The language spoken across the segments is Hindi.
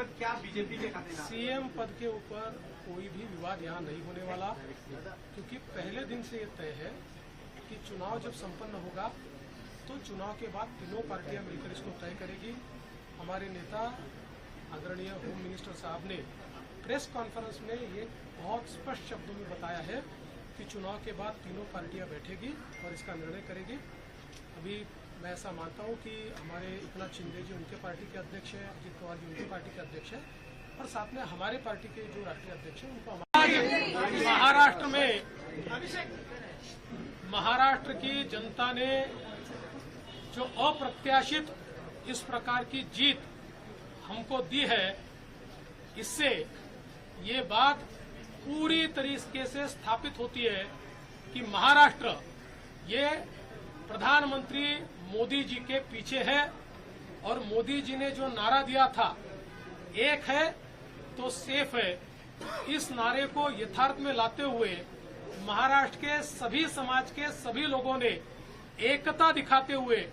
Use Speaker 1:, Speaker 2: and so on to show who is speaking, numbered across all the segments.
Speaker 1: पर क्या बीजेपी के खाते?
Speaker 2: सीएम पद के ऊपर कोई भी विवाद यहाँ नहीं होने वाला, क्योंकि पहले दिन से ये तय है कि चुनाव जब संपन्न होगा तो चुनाव के बाद तीनों पार्टियां मिलकर इसको तय करेगी। हमारे नेता आदरणीय होम मिनिस्टर साहब ने प्रेस कॉन्फ्रेंस में ये बहुत स्पष्ट शब्दों में बताया है कि चुनाव के बाद तीनों पार्टियां बैठेगी और इसका निर्णय करेगी। अभी मैं ऐसा मानता हूं कि हमारे एकनाथ शिंदे जी उनके पार्टी के अध्यक्ष हैं, अजित पवार जी उनकी पार्टी के अध्यक्ष हैं और साथ में हमारे पार्टी के जो राष्ट्रीय अध्यक्ष हैं उनको महाराष्ट्र की जनता ने जो अप्रत्याशित इस प्रकार की जीत हमको दी है, इससे ये बात पूरी तरीके से स्थापित होती है कि महाराष्ट्र ये प्रधानमंत्री मोदी जी के पीछे है और मोदी जी ने जो नारा दिया था, एक है तो सेफ है, इस नारे को यथार्थ में लाते हुए महाराष्ट्र के सभी समाज के सभी लोगों ने एकता दिखाते हुए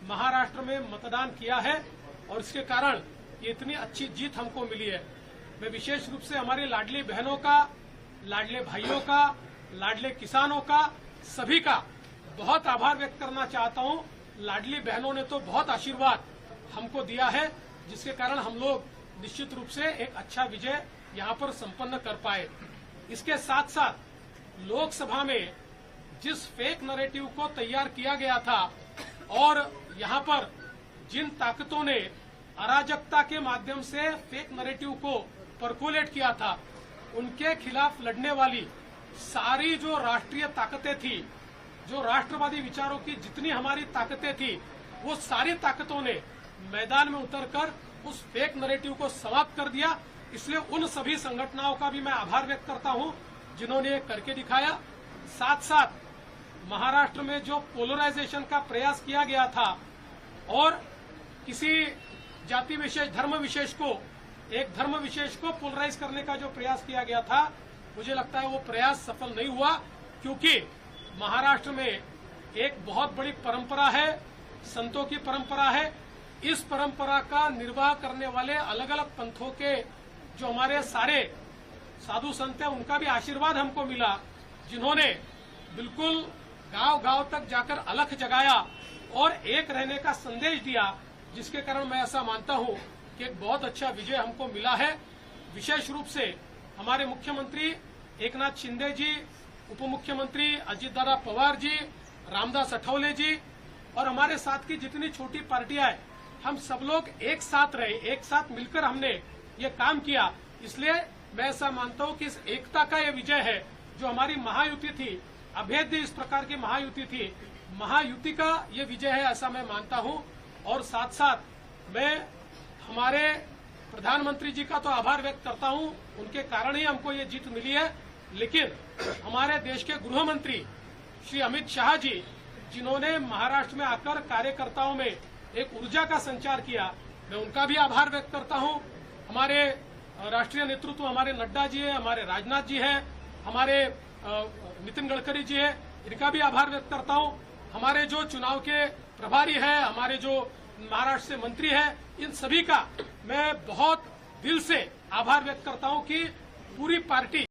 Speaker 2: महाराष्ट्र में मतदान किया है और इसके कारण ये इतनी अच्छी जीत हमको मिली है। मैं विशेष रूप से हमारी लाडली बहनों का, लाडले भाइयों का, लाडले किसानों का, सभी का बहुत आभार व्यक्त करना चाहता हूं। लाडली बहनों ने तो बहुत आशीर्वाद हमको दिया है, जिसके कारण हम लोग निश्चित रूप से एक अच्छा विजय यहां पर संपन्न कर पाए। इसके साथ साथ लोकसभा में जिस फेक नैरेटिव को तैयार किया गया था और यहां पर जिन ताकतों ने अराजकता के माध्यम से फेक नैरेटिव को परकोलेट किया था, उनके खिलाफ लड़ने वाली सारी जो राष्ट्रीय ताकतें थी, जो राष्ट्रवादी विचारों की जितनी हमारी ताकतें थी, वो सारी ताकतों ने मैदान में उतरकर उस फेक नैरेटिव को समाप्त कर दिया। इसलिए उन सभी संगठनों का भी मैं आभार व्यक्त करता हूं जिन्होंने ये करके दिखाया। साथ साथ महाराष्ट्र में जो पोलराइजेशन का प्रयास किया गया था और किसी जाति विशेष, धर्म विशेष को, एक धर्म विशेष को पोलराइज करने का जो प्रयास किया गया था, मुझे लगता है वो प्रयास सफल नहीं हुआ, क्योंकि महाराष्ट्र में एक बहुत बड़ी परंपरा है, संतों की परंपरा है। इस परंपरा का निर्वाह करने वाले अलग अलग पंथों के जो हमारे सारे साधु संत हैं, उनका भी आशीर्वाद हमको मिला, जिन्होंने बिल्कुल गांव गांव तक जाकर अलख जगाया और एक रहने का संदेश दिया, जिसके कारण मैं ऐसा मानता हूं कि एक बहुत अच्छा विजय हमको मिला है। विशेष रूप से हमारे मुख्यमंत्री एकनाथ शिंदे जी, उप मुख्यमंत्री अजित पवार जी, रामदास अठवले जी और हमारे साथ की जितनी छोटी पार्टियां हैं, हम सब लोग एक साथ रहे, एक साथ मिलकर हमने ये काम किया। इसलिए मैं ऐसा मानता हूं कि इस एकता का ये विजय है। जो हमारी महायुति थी, अभेद्य इस प्रकार की महायुति थी, महायुति का ये विजय है, ऐसा मैं मानता हूं। और साथ साथ मैं हमारे प्रधानमंत्री जी का तो आभार व्यक्त करता हूं, उनके कारण ही हमको ये जीत मिली है। लेकिन हमारे देश के गृह मंत्री श्री अमित शाह जी, जिन्होंने महाराष्ट्र में आकर कार्यकर्ताओं में एक ऊर्जा का संचार किया, मैं उनका भी आभार व्यक्त करता हूं। हमारे राष्ट्रीय नेतृत्व हमारे नड्डा जी है, हमारे राजनाथ जी है, हमारे नितिन गडकरी जी है, इनका भी आभार व्यक्त करता हूं। हमारे जो चुनाव के प्रभारी है, हमारे जो महाराष्ट्र से मंत्री है, इन सभी का मैं बहुत दिल से आभार व्यक्त करता हूं कि पूरी पार्टी